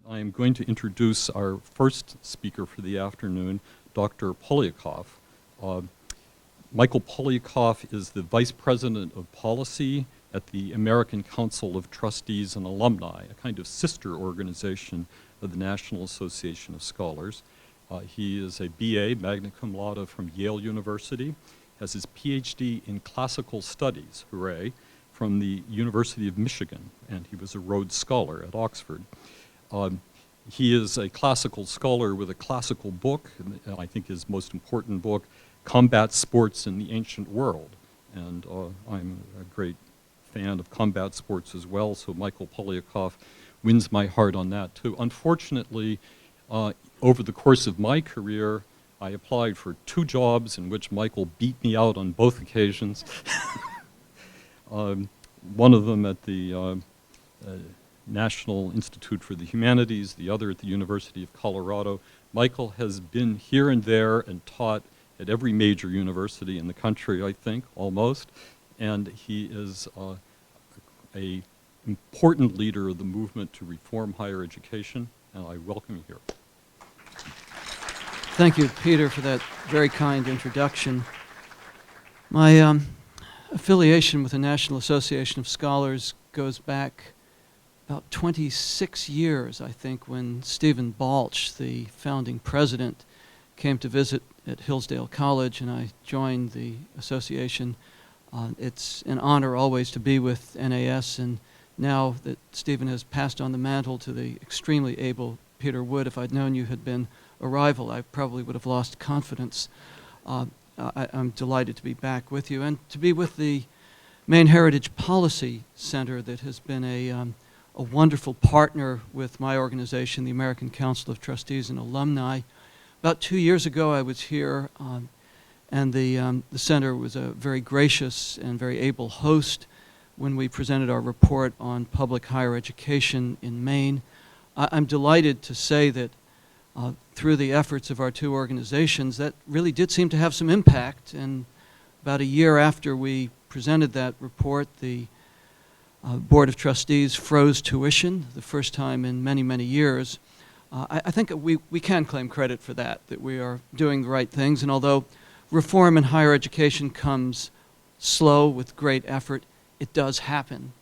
I am going to introduce our first speaker for the afternoon, Dr. Poliakoff. Michael Poliakoff is the Vice President of Policy at the American Council of Trustees and Alumni, a kind of sister organization of the National Association of Scholars. He is a BA, magna cum laude from Yale University, has his PhD in classical studies, hooray, from the University of Michigan, and he was a Rhodes Scholar at Oxford. He is a classical scholar with a classical book, and I think his most important book, Combat Sports in the Ancient World. And I'm a great fan of combat sports as well, so Michael Poliakoff wins my heart on that too. Unfortunately, over the course of my career, I applied for 2 jobs in which Michael beat me out on both occasions. One of them at the National Institute for the Humanities, the other at the University of Colorado. Michael has been here and there and taught at every major university in the country, I think, almost, and he is an important leader of the movement to reform higher education, and I welcome you here. Thank you, Peter, for that very kind introduction. My affiliation with the National Association of Scholars goes back about 26 years, I think, when Stephen Balch, the founding president, came to visit at Hillsdale College, and I joined the association. It's an honor always to be with NAS, and now that Stephen has passed on the mantle to the extremely able Peter Wood, if I'd known you had been a rival, I probably would have lost confidence. I'm delighted to be back with you, and to be with the Maine Heritage Policy Center that has been a wonderful partner with my organization, the American Council of Trustees and Alumni. About 2 years ago, I was here, and the center was a very gracious and very able host when we presented our report on public higher education in Maine. I'm delighted to say that through the efforts of our 2 organizations, that really did seem to have some impact. And about a year after we presented that report, the Board of Trustees froze tuition, the first time in many, many years. I think we can claim credit for that we are doing the right things. And although reform in higher education comes slow with great effort, it does happen.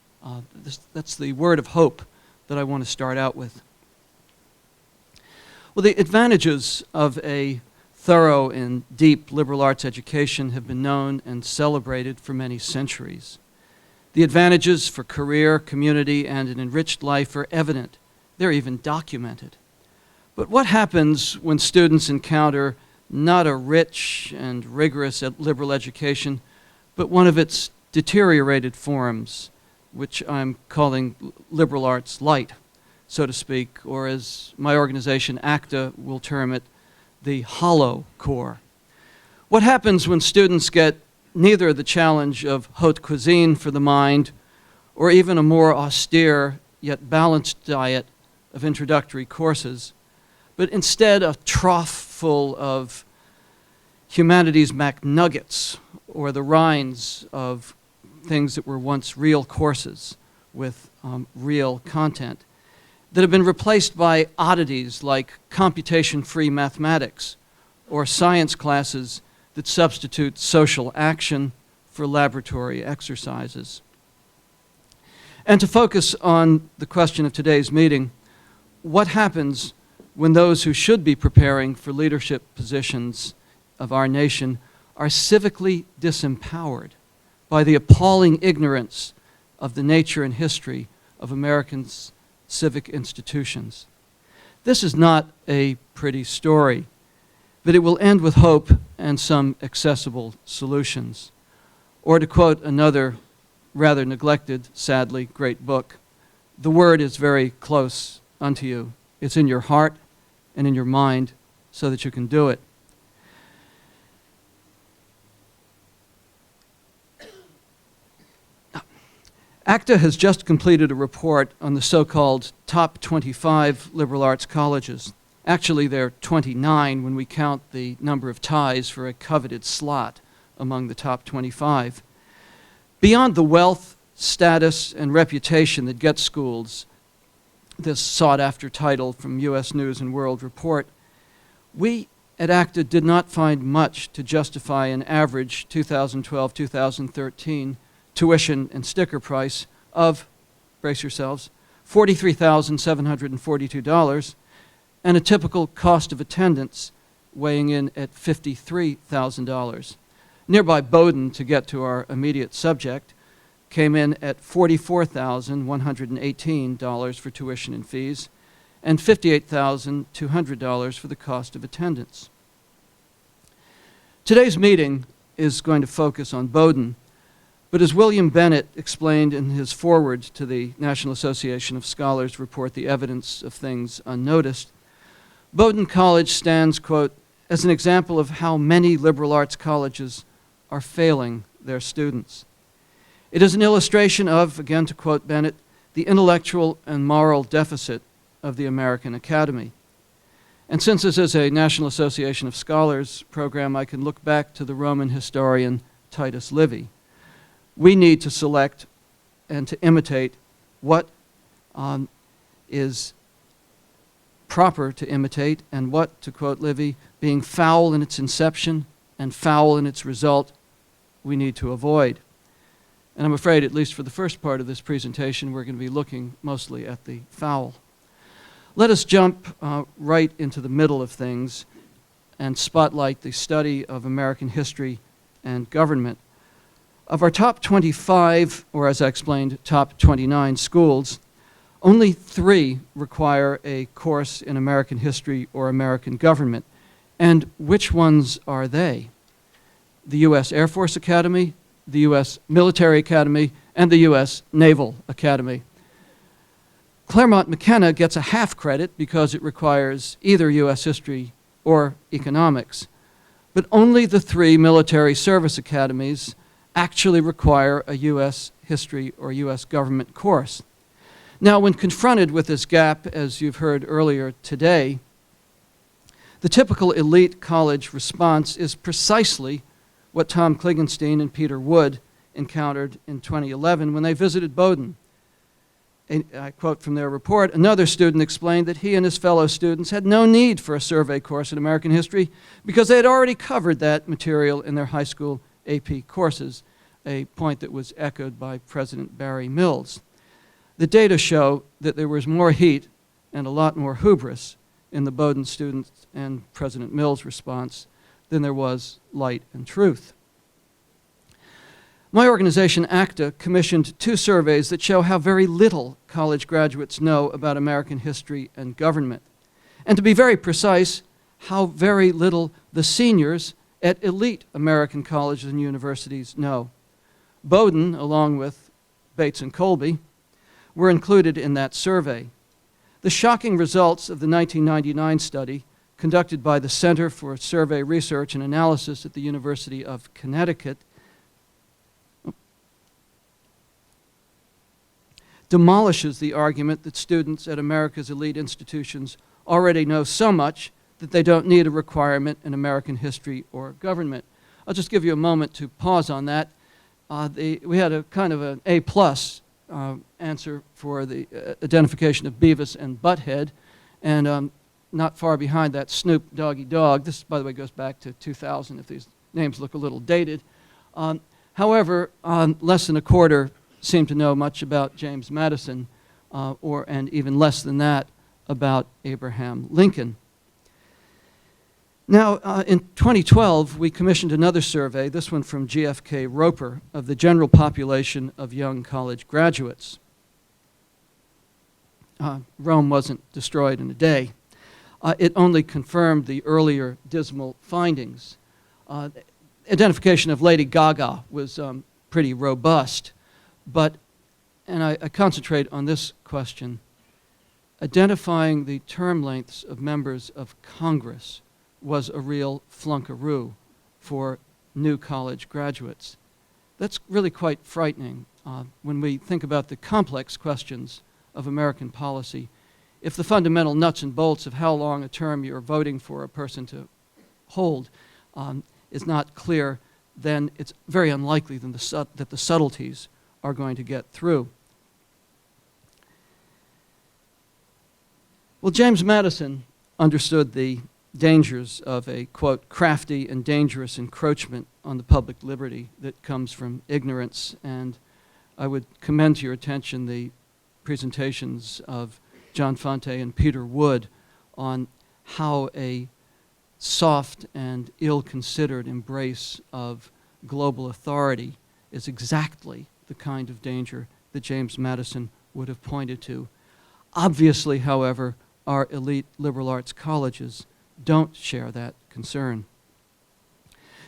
That's the word of hope that I want to start out with. Well, the advantages of a thorough and deep liberal arts education have been known and celebrated for many centuries. The advantages for career, community, and an enriched life are evident. They're even documented. But what happens when students encounter not a rich and rigorous liberal education, but one of its deteriorated forms, which I'm calling liberal arts Lite, so to speak, or as my organization, ACTA, will term it, the hollow core? What happens when students get neither the challenge of haute cuisine for the mind or even a more austere yet balanced diet of introductory courses, but instead a trough full of humanities McNuggets or the rinds of things that were once real courses with real content that have been replaced by oddities like computation-free mathematics or science classes that substitute social action for laboratory exercises. And to focus on the question of today's meeting, what happens when those who should be preparing for leadership positions of our nation are civically disempowered by the appalling ignorance of the nature and history of Americans' civic institutions? This is not a pretty story, but it will end with hope and some accessible solutions. Or to quote another rather neglected, sadly, great book, the word is very close unto you. It's in your heart and in your mind so that you can do it. ACTA has just completed a report on the so-called top 25 liberal arts colleges. Actually, there are 29 when we count the number of ties for a coveted slot among the top 25. Beyond the wealth, status, and reputation that get schools, this sought-after title from U.S. News and World Report, we at ACTA did not find much to justify an average 2012-2013 tuition and sticker price of, brace yourselves, $43,742, and a typical cost of attendance weighing in at $53,000. Nearby Bowdoin, to get to our immediate subject, came in at $44,118 for tuition and fees, and $58,200 for the cost of attendance. Today's meeting is going to focus on Bowdoin, but as William Bennett explained in his foreword to the National Association of Scholars report, The Evidence of Things Unnoticed, Bowdoin College stands, quote, as an example of how many liberal arts colleges are failing their students. It is an illustration of, again to quote Bennett, the intellectual and moral deficit of the American Academy. And since this is a National Association of Scholars program, I can look back to the Roman historian Titus Livy. We need to select and to imitate what is proper to imitate, and what, to quote Livy, being foul in its inception and foul in its result, we need to avoid. And I'm afraid, at least for the first part of this presentation, we're going to be looking mostly at the foul. Let us jump right into the middle of things and spotlight the study of American history and government. Of our top 25, or as I explained, top 29 schools, only 3 require a course in American history or American government. And which ones are they? The U.S. Air Force Academy, the U.S. Military Academy, and the U.S. Naval Academy. Claremont McKenna gets a half credit because it requires either U.S. history or economics. But only the 3 military service academies actually require a U.S. history or U.S. government course. Now, when confronted with this gap, as you've heard earlier today, the typical elite college response is precisely what Tom Kligenstein and Peter Wood encountered in 2011 when they visited Bowdoin. I quote from their report, another student explained that he and his fellow students had no need for a survey course in American history because they had already covered that material in their high school AP courses, a point that was echoed by President Barry Mills. The data show that there was more heat and a lot more hubris in the Bowdoin students and President Mills' response than there was light and truth. My organization, ACTA, commissioned 2 surveys that show how very little college graduates know about American history and government. And to be very precise, how very little the seniors at elite American colleges and universities know. Bowdoin, along with Bates and Colby, were included in that survey. The shocking results of the 1999 study, conducted by the Center for Survey Research and Analysis at the University of Connecticut, demolishes the argument that students at America's elite institutions already know so much that they don't need a requirement in American history or government. I'll just give you a moment to pause on that. We had a kind of an A-plus answer for the identification of Beavis and Butthead, and not far behind that, Snoop Doggy Dog. This, by the way, goes back to 2000 if these names look a little dated. However, less than a quarter seem to know much about James Madison, and even less than that about Abraham Lincoln. Now, in 2012, we commissioned another survey, this one from GFK Roper, of the general population of young college graduates. Rome wasn't destroyed in a day. It only confirmed the earlier dismal findings. Identification of Lady Gaga was pretty robust, but, and I concentrate on this question, identifying the term lengths of members of Congress was a real flunkaroo for new college graduates. That's really quite frightening when we think about the complex questions of American policy. If the fundamental nuts and bolts of how long a term you're voting for a person to hold is not clear, then it's very unlikely that the subtleties are going to get through. Well, James Madison understood the dangers of a, quote, crafty and dangerous encroachment on the public liberty that comes from ignorance, and I would commend to your attention the presentations of John Fonte and Peter Wood on how a soft and ill-considered embrace of global authority is exactly the kind of danger that James Madison would have pointed to. Obviously, however, our elite liberal arts colleges don't share that concern.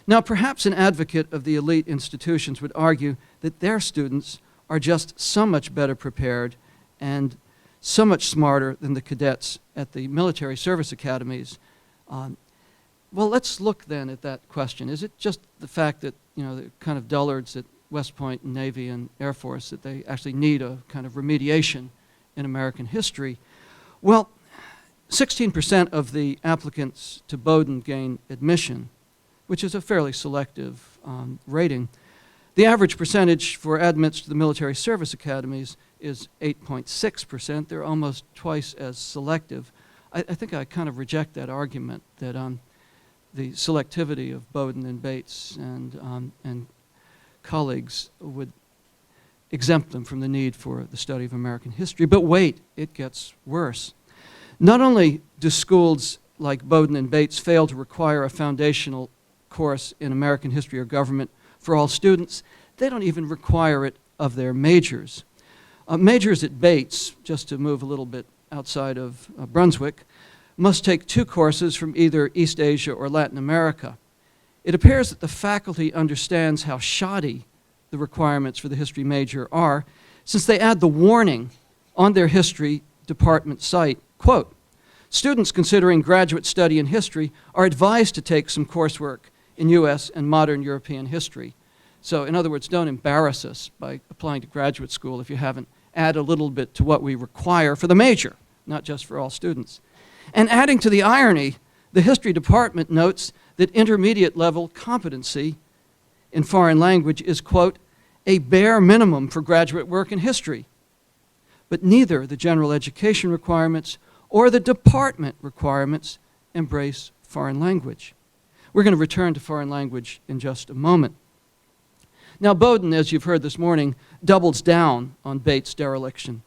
Now, perhaps an advocate of the elite institutions would argue that their students are just so much better prepared and so much smarter than the cadets at the military service academies. Well, let's look then at that question. Is it just the fact that, you know, the kind of dullards at West Point and Navy and Air Force that they actually need a kind of remediation in American history? Well, 16% of the applicants to Bowdoin gain admission, which is a fairly selective rating. The average percentage for admits to the military service academies is 8.6%. They're almost twice as selective. I think I kind of reject that argument that the selectivity of Bowdoin and Bates and colleagues would exempt them from the need for the study of American history. But wait, it gets worse. Not only do schools like Bowdoin and Bates fail to require a foundational course in American history or government for all students, they don't even require it of their majors. Majors at Bates, just to move a little bit outside of Brunswick, must take 2 courses from either East Asia or Latin America. It appears that the faculty understands how shoddy the requirements for the history major are, since they add the warning on their history department site, quote, students considering graduate study in history are advised to take some coursework in U.S. and modern European history. So in other words, don't embarrass us by applying to graduate school if you haven't added a little bit to what we require for the major, not just for all students. And adding to the irony, the history department notes that intermediate level competency in foreign language is, quote, a bare minimum for graduate work in history. But neither the general education requirements or the department requirements embrace foreign language. We're going to return to foreign language in just a moment. Now, Bowdoin, as you've heard this morning, doubles down on Bates' dereliction.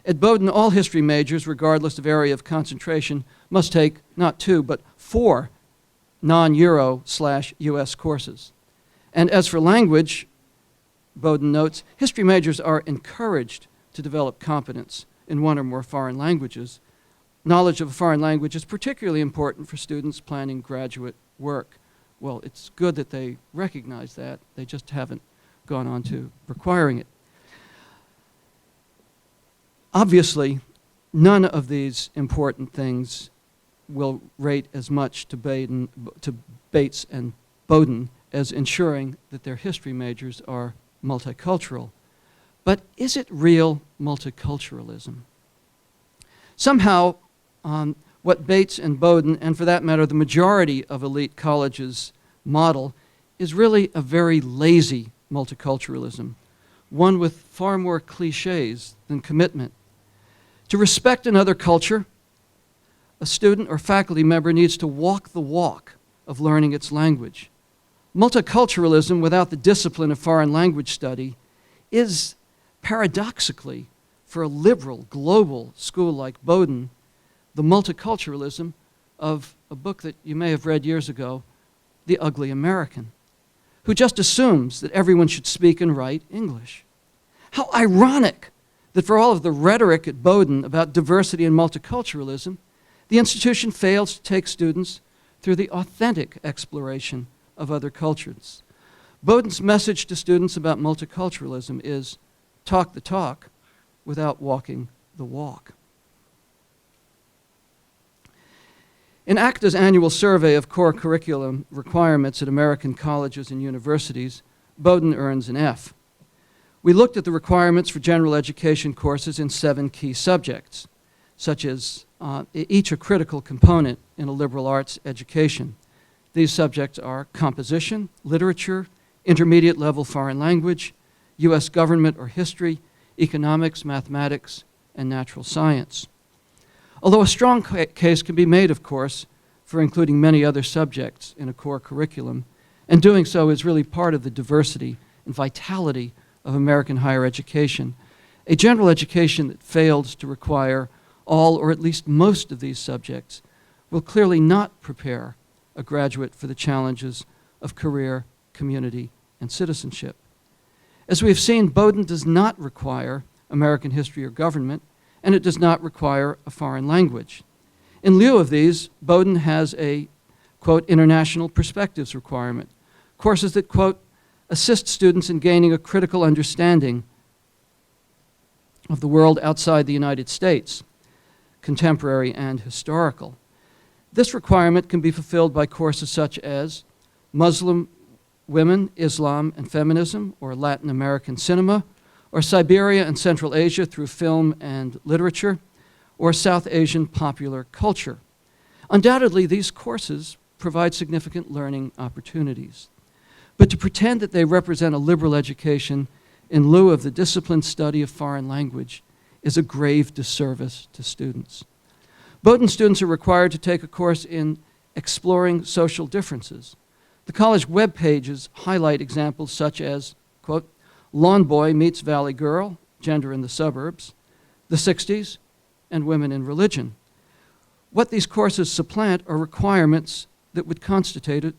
At Bowdoin, all history majors, regardless of area of concentration, must take not 2, but 4 non-Euro/US courses. And as for language, Bowdoin notes, history majors are encouraged to develop competence in 1 or more foreign languages. Knowledge of a foreign language is particularly important for students planning graduate work. Well, it's good that they recognize that. They just haven't gone on to requiring it. Obviously, none of these important things will rate as much to Bates and Bowdoin as ensuring that their history majors are multicultural. But is it real multiculturalism? Somehow, what Bates and Bowdoin, and for that matter the majority of elite colleges model, is really a very lazy multiculturalism, one with far more cliches than commitment. To respect another culture, a student or faculty member needs to walk the walk of learning its language. Multiculturalism without the discipline of foreign language study is, paradoxically, for a liberal, global school like Bowdoin, the multiculturalism of a book that you may have read years ago, The Ugly American, who just assumes that everyone should speak and write English. How ironic that for all of the rhetoric at Bowdoin about diversity and multiculturalism, the institution fails to take students through the authentic exploration of other cultures. Bowdoin's message to students about multiculturalism is talk the talk without walking the walk. In ACTA's annual survey of core curriculum requirements at American colleges and universities, Bowdoin earns an F. We looked at the requirements for general education courses in 7 key subjects, such as each a critical component in a liberal arts education. These subjects are composition, literature, intermediate level foreign language, U.S. government or history, economics, mathematics, and natural science. Although a strong case can be made, of course, for including many other subjects in a core curriculum, and doing so is really part of the diversity and vitality of American higher education. A general education that fails to require all or at least most of these subjects will clearly not prepare a graduate for the challenges of career, community, and citizenship. As we have seen, Bowdoin does not require American history or government, and it does not require a foreign language. In lieu of these, Bowdoin has a, quote, international perspectives requirement, courses that, quote, assist students in gaining a critical understanding of the world outside the United States, contemporary and historical. This requirement can be fulfilled by courses such as Muslim women, Islam, and feminism, or Latin American cinema, or Siberia and Central Asia through film and literature, or South Asian popular culture. Undoubtedly, these courses provide significant learning opportunities. But to pretend that they represent a liberal education in lieu of the disciplined study of foreign language is a grave disservice to students. Bowdoin students are required to take a course in exploring social differences. The college web pages highlight examples such as, quote, Lawn Boy Meets Valley Girl, Gender in the Suburbs, the 60s, and Women in Religion. What these courses supplant are requirements that would constitute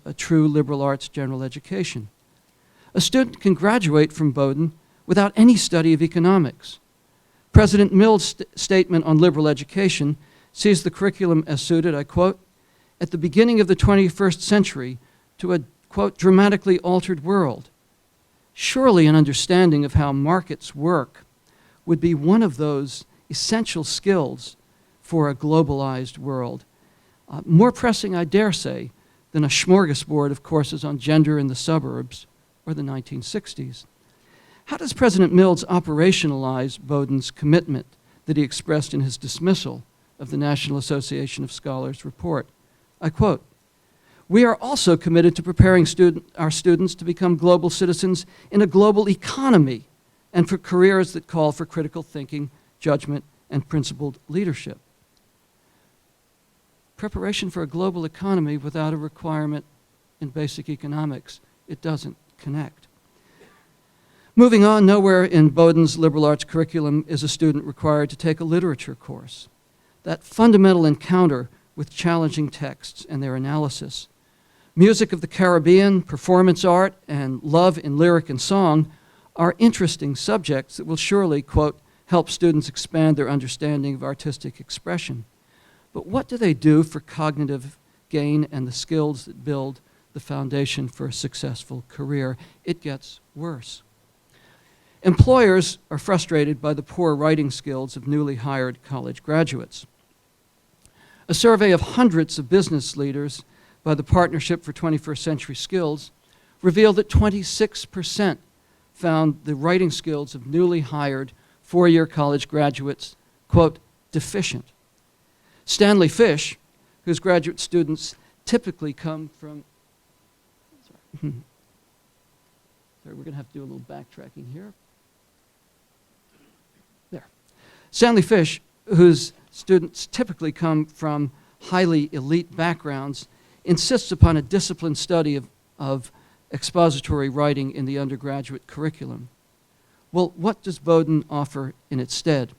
a true liberal arts general education. A student can graduate from Bowdoin without any study of economics. President Mills' statement on liberal education sees the curriculum as suited, I quote, at the beginning of the 21st century to a, quote, dramatically altered world. Surely an understanding of how markets work would be one of those essential skills for a globalized world. More pressing, I dare say, than a smorgasbord of courses on gender in the suburbs or the 1960s. How does President Mills operationalize Bowdoin's commitment that he expressed in his dismissal of the National Association of Scholars report? I quote, we are also committed to preparing our students to become global citizens in a global economy and for careers that call for critical thinking, judgment, and principled leadership. Preparation for a global economy without a requirement in basic economics, it doesn't connect. Moving on, nowhere in Bowdoin's liberal arts curriculum is a student required to take a literature course. That fundamental encounter with challenging texts and their analysis. Music of the Caribbean, performance art, and love in lyric and song are interesting subjects that will surely, quote, help students expand their understanding of artistic expression. But what do they do for cognitive gain and the skills that build the foundation for a successful career? It gets worse. Employers are frustrated by the poor writing skills of newly hired college graduates. A survey of hundreds of business leaders by the Partnership for 21st Century Skills revealed that 26% found the writing skills of newly hired four-year college graduates, quote, deficient. Stanley Fish, whose graduate students typically come from, sorry, we're going to have to do a little backtracking here. There. Stanley Fish, whose students typically come from highly elite backgrounds, insists upon a disciplined study of expository writing in the undergraduate curriculum. Well, what does Bowdoin offer in its stead?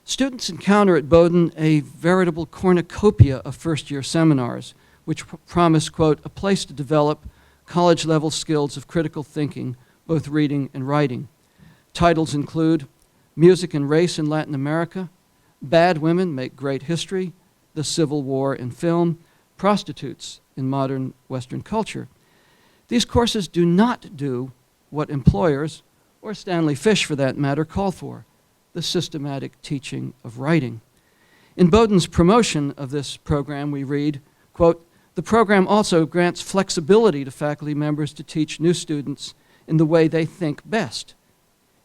Students encounter at Bowdoin a veritable cornucopia of first-year seminars, which promise, quote, a place to develop college-level skills of critical thinking, both reading and writing. Titles include Music and Race in Latin America, Bad Women Make Great History, The Civil War in Film, Prostitutes in Modern Western Culture. These courses do not do what employers, or Stanley Fish for that matter, call for, the systematic teaching of writing. In Bowdoin's promotion of this program, we read, quote, the program also grants flexibility to faculty members to teach new students in the way they think best.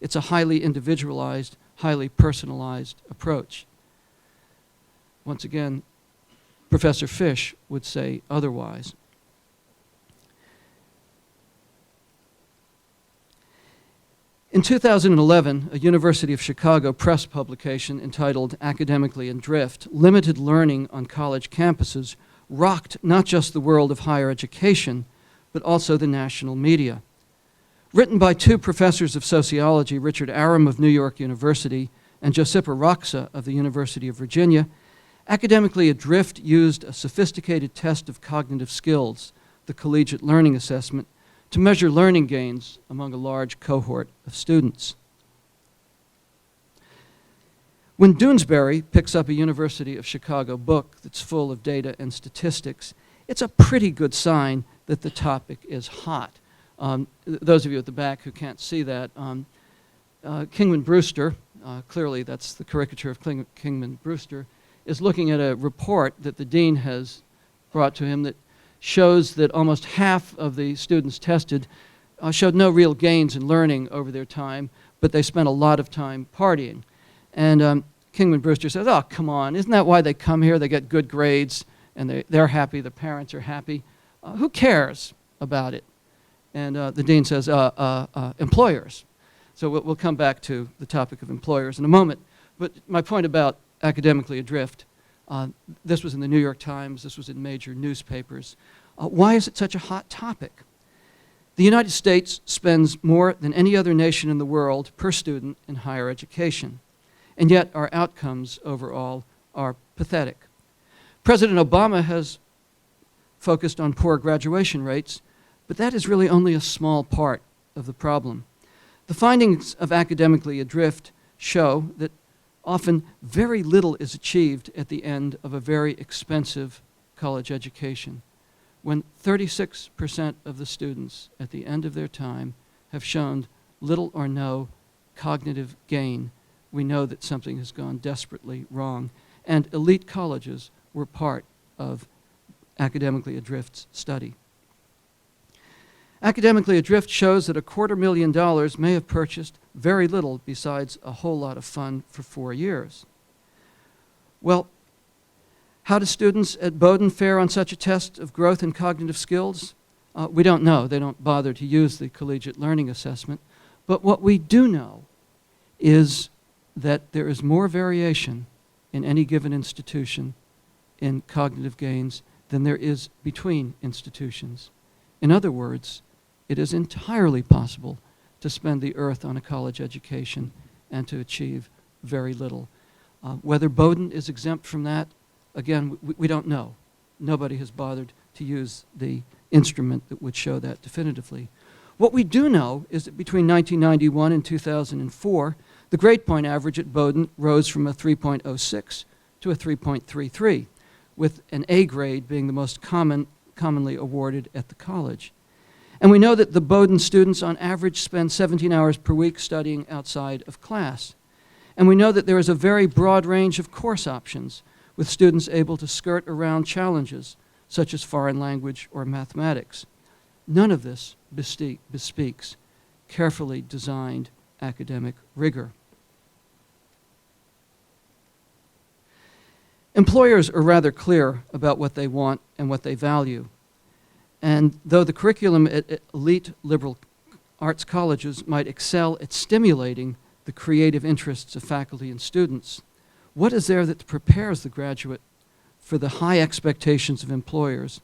It's a highly individualized, highly personalized approach. Once again, Professor Fish would say otherwise. In 2011, a University of Chicago press publication entitled Academically Adrift, Limited Learning on College Campuses rocked not just the world of higher education, but also the national media. Written by two professors of sociology, Richard Arum of New York University and Josipha Roxa of the University of Virginia, Academically Adrift used a sophisticated test of cognitive skills, the Collegiate Learning Assessment, to measure learning gains among a large cohort of students. When Doonesbury picks up a University of Chicago book that's full of data and statistics, it's a pretty good sign that the topic is hot. Those of you at the back who can't see that, Kingman Brewster, clearly that's the caricature of Kingman Brewster, is looking at a report that the dean has brought to him that shows that almost half of the students tested showed no real gains in learning over their time, but they spent a lot of time partying. And Kingman Brewster says, oh, come on, isn't that why they come here? They get good grades, and they're happy, the parents are happy. Who cares about it? And the dean says, employers. So we'll come back to the topic of employers in a moment. But my point about Academically Adrift, this was in the New York Times, this was in major newspapers. Why is it such a hot topic? The United States spends more than any other nation in the world per student in higher education, and yet our outcomes overall are pathetic. President Obama has focused on poor graduation rates, but that is really only a small part of the problem. The findings of Academically Adrift show that often very little is achieved at the end of a very expensive college education. When 36% of the students at the end of their time have shown little or no cognitive gain, we know that something has gone desperately wrong. And elite colleges were part of Academically Adrift's study. Academically Adrift shows that $250,000 may have purchased very little besides a whole lot of fun for 4 years. Well, how do students at Bowdoin fare on such a test of growth and cognitive skills? We don't know. They don't bother to use the Collegiate Learning Assessment. But what we do know is that there is more variation in any given institution in cognitive gains than there is between institutions. In other words, it is entirely possible to spend the earth on a college education and to achieve very little. Whether Bowdoin is exempt from that, again, we don't know. Nobody has bothered to use the instrument that would show that definitively. What we do know is that between 1991 and 2004, the grade point average at Bowdoin rose from a 3.06 to a 3.33, with an A grade being the most commonly awarded at the college. And we know that the Bowdoin students on average spend 17 hours per week studying outside of class. And we know that there is a very broad range of course options, with students able to skirt around challenges such as foreign language or mathematics. None of this bespeaks carefully designed academic rigor. Employers are rather clear about what they want and what they value. And though the curriculum at elite liberal arts colleges might excel at stimulating the creative interests of faculty and students, what is there that prepares the graduate for the high expectations of employers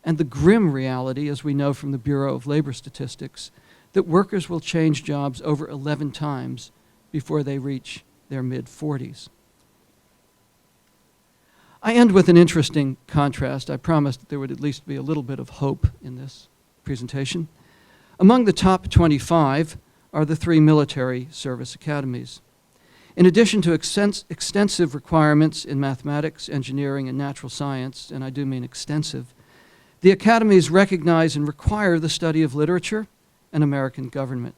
and the grim reality, as we know from the Bureau of Labor Statistics, that workers will change jobs over 11 times before they reach their mid-40s? I end with an interesting contrast. I promised that there would at least be a little bit of hope in this presentation. Among the top 25 are the 3 military service academies. In addition to extensive requirements in mathematics, engineering, and natural science, and I do mean extensive, the academies recognize and require the study of literature and American government.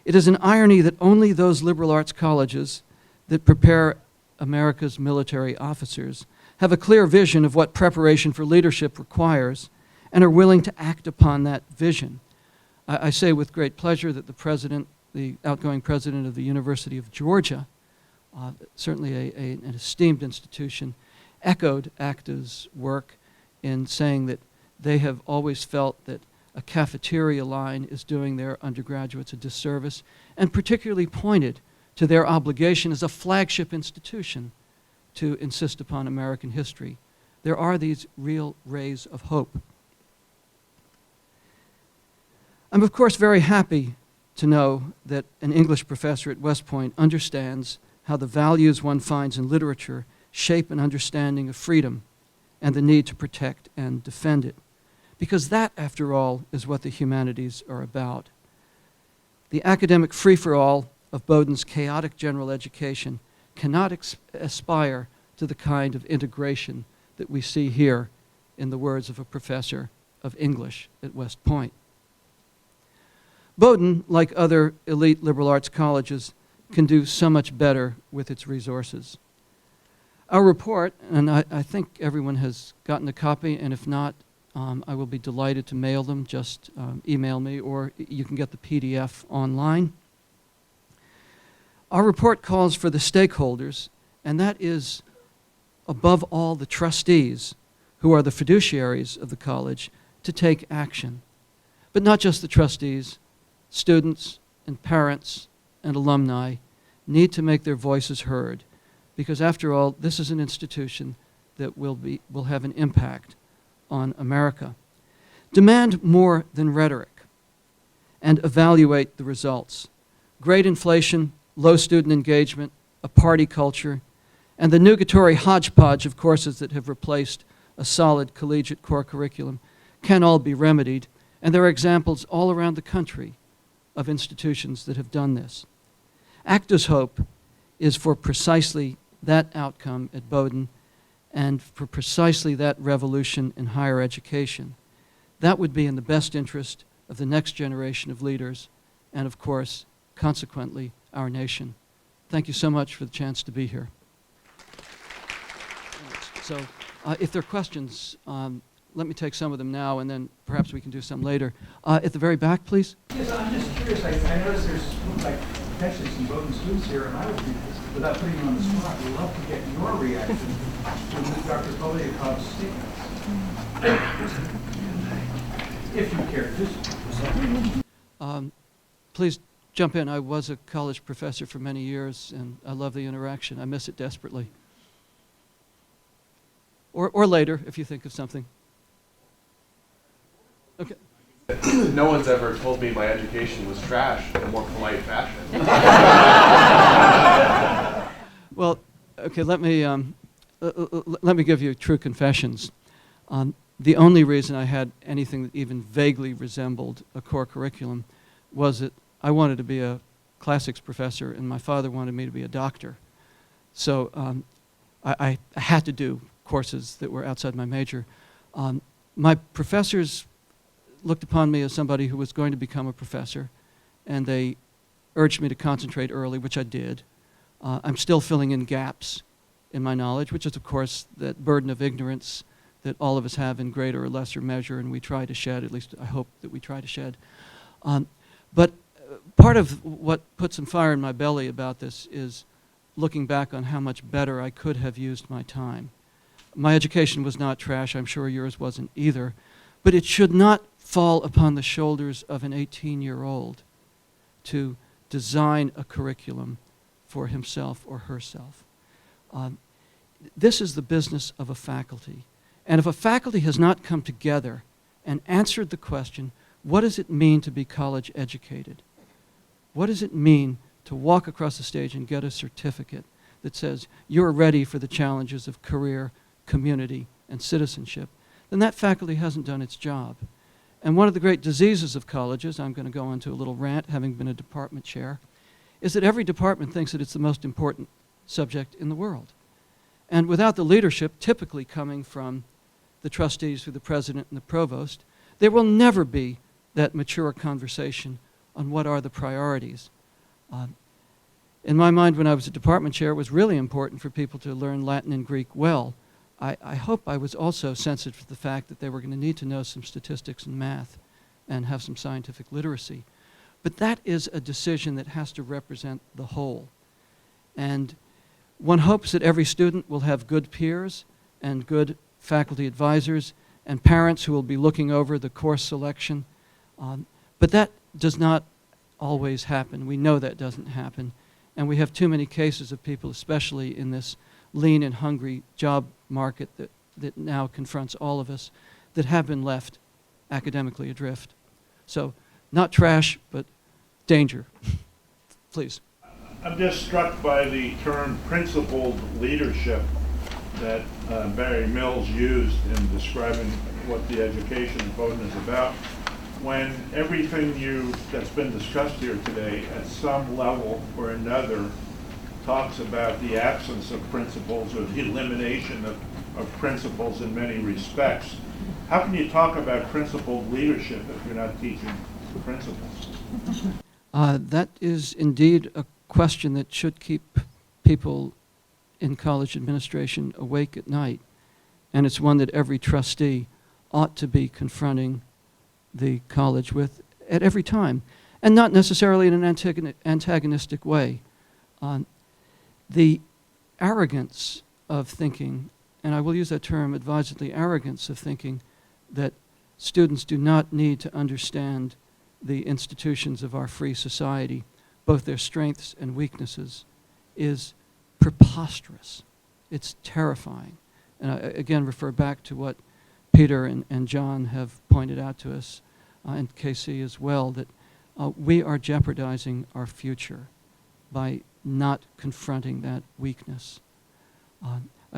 It is an irony that only those liberal arts colleges that prepare America's military officers have a clear vision of what preparation for leadership requires and are willing to act upon that vision. I say with great pleasure that the outgoing president of the University of Georgia, certainly an esteemed institution, echoed ACTA's work in saying that they have always felt that a cafeteria line is doing their undergraduates a disservice, and particularly pointed to their obligation as a flagship institution to insist upon American history. There are these real rays of hope. I'm of course very happy to know that an English professor at West Point understands how the values one finds in literature shape an understanding of freedom and the need to protect and defend it. Because that, after all, is what the humanities are about. The academic free-for-all of Bowdoin's chaotic general education cannot aspire to the kind of integration that we see here, in the words of a professor of English at West Point. Bowdoin, like other elite liberal arts colleges, can do so much better with its resources. Our report, and I think everyone has gotten a copy, and if not, I will be delighted to mail them. Just email me, or you can get the PDF online. Our report calls for the stakeholders, and that is, above all, the trustees, who are the fiduciaries of the college, to take action. But not just the trustees. Students and parents and alumni need to make their voices heard, because after all, this is an institution that will have an impact on America. Demand more than rhetoric and evaluate the results. Great inflation, low student engagement, a party culture, and the nugatory hodgepodge of courses that have replaced a solid collegiate core curriculum can all be remedied, and there are examples all around the country of institutions that have done this. Acta's hope is for precisely that outcome at Bowdoin and for precisely that revolution in higher education. That would be in the best interest of the next generation of leaders and, of course, consequently, our nation. Thank you so much for the chance to be here. So, if there are questions, let me take some of them now, and then perhaps we can do some later. At the very back, please. Yes, I'm just curious. I noticed there's like potentially some Bowdoin students here, and I would be, without putting you on the spot, would love to get your reaction to Dr. Poliakoff's statements, if you care to do so. Please jump in. I was a college professor for many years, and I love the interaction. I miss it desperately. Or later, if you think of something. Okay. No one's ever told me my education was trash in a more polite fashion. Well, okay, let me give you true confessions. The only reason I had anything that even vaguely resembled a core curriculum was that I wanted to be a classics professor, and my father wanted me to be a doctor. So I had to do courses that were outside my major. My professors looked upon me as somebody who was going to become a professor, and they urged me to concentrate early, which I did. I'm still filling in gaps in my knowledge, which is, of course, that burden of ignorance that all of us have in greater or lesser measure, and we try to shed, at least I hope that we try to shed. But part of what put some fire in my belly about this is looking back on how much better I could have used my time. My education was not trash, I'm sure yours wasn't either, but it should not fall upon the shoulders of an 18-year-old to design a curriculum for himself or herself. This is the business of a faculty. And if a faculty has not come together and answered the question, what does it mean to be college educated? What does it mean to walk across the stage and get a certificate that says you're ready for the challenges of career, community, and citizenship? Then that faculty hasn't done its job. And one of the great diseases of colleges, I'm going to go into a little rant, having been a department chair, is that every department thinks that it's the most important subject in the world. And without the leadership, typically coming from the trustees through the president and the provost, there will never be that mature conversation on what are the priorities. In my mind, when I was a department chair, it was really important for people to learn Latin and Greek well. I hope I was also sensitive to the fact that they were going to need to know some statistics and math and have some scientific literacy. But that is a decision that has to represent the whole. And one hopes that every student will have good peers and good faculty advisors and parents who will be looking over the course selection But that does not always happen. We know that doesn't happen. And we have too many cases of people, especially in this lean and hungry job market that now confronts all of us, that have been left academically adrift. So not trash, but danger. Please. I'm just struck by the term principled leadership that Barry Mills used in describing what the education of Bowdoin is about, when everything that's been discussed here today at some level or another talks about the absence of principles or the elimination of principles in many respects. How can you talk about principled leadership if you're not teaching principles? That is indeed a question that should keep people in college administration awake at night. And it's one that every trustee ought to be confronting the college with at every time, and not necessarily in an antagonistic way. The arrogance of thinking, and I will use that term advisedly, arrogance of thinking that students do not need to understand the institutions of our free society, both their strengths and weaknesses, is preposterous. It's terrifying. And I again refer back to what Peter and John have pointed out to us, and KC as well, that we are jeopardizing our future by not confronting that weakness.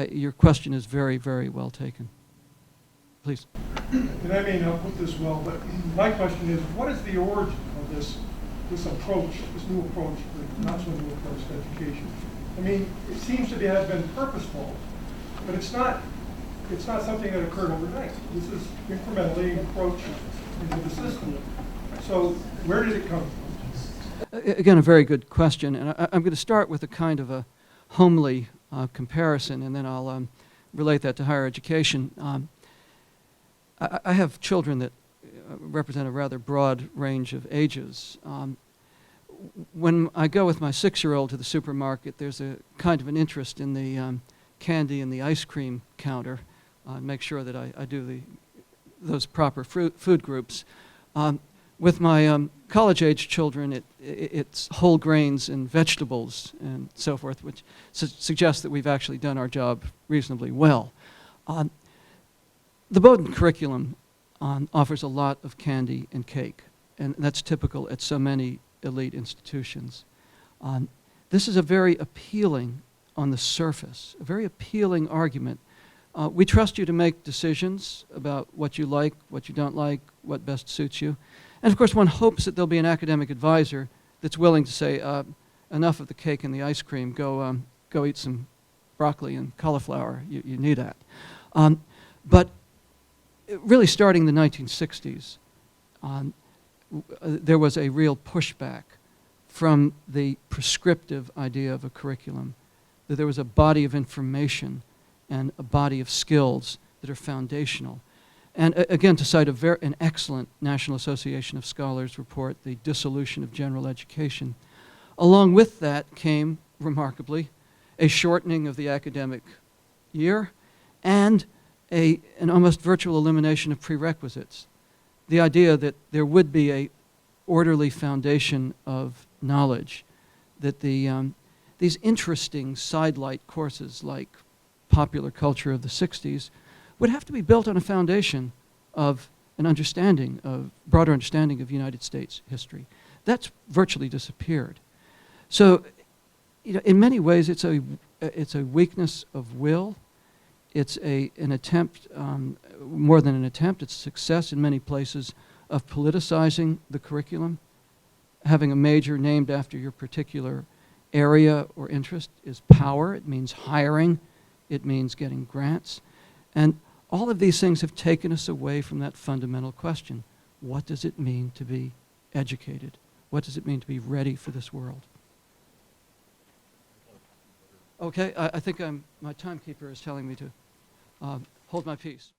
Your question is very, very well taken. Please. And I may not put this well, but my question is, what is the origin of this approach, this new approach, or not so new approach to education? I mean, it seems to have been purposeful, but it's not something that occurred overnight. This is incrementally approach into the system. So where did it come from? Again, a very good question, and I'm going to start with a kind of a homely comparison, and then I'll relate that to higher education. I have children that represent a rather broad range of ages. When I go with my 6-year-old to the supermarket, there's a kind of an interest in the candy and the ice cream counter. Make sure that I do those proper food groups. With my college-age children, it's whole grains and vegetables and so forth, which suggests that we've actually done our job reasonably well. The Bowdoin curriculum offers a lot of candy and cake, and that's typical at so many elite institutions. This is a very appealing, on the surface, a very appealing argument. We trust you to make decisions about what you like, what you don't like, what best suits you. And of course, one hopes that there'll be an academic advisor that's willing to say, enough of the cake and the ice cream, go eat some broccoli and cauliflower, you need that. But really starting in the 1960s, there was a real pushback from the prescriptive idea of a curriculum, that there was a body of information and a body of skills that are foundational. And again, to cite an excellent National Association of Scholars report, The Dissolution of General Education, along with that came, remarkably, a shortening of the academic year and an almost virtual elimination of prerequisites. The idea that there would be a orderly foundation of knowledge, that these interesting sidelight courses like popular culture of the 60s would have to be built on a foundation of an understanding of, broader understanding of United States history. That's virtually disappeared. So, in many ways, it's a weakness of will. It's an attempt, more than an attempt, it's a success in many places of politicizing the curriculum. Having a major named after your particular area or interest is power. It means hiring. It means getting grants. And all of these things have taken us away from that fundamental question. What does it mean to be educated? What does it mean to be ready for this world? Okay, I think my timekeeper is telling me to hold my peace.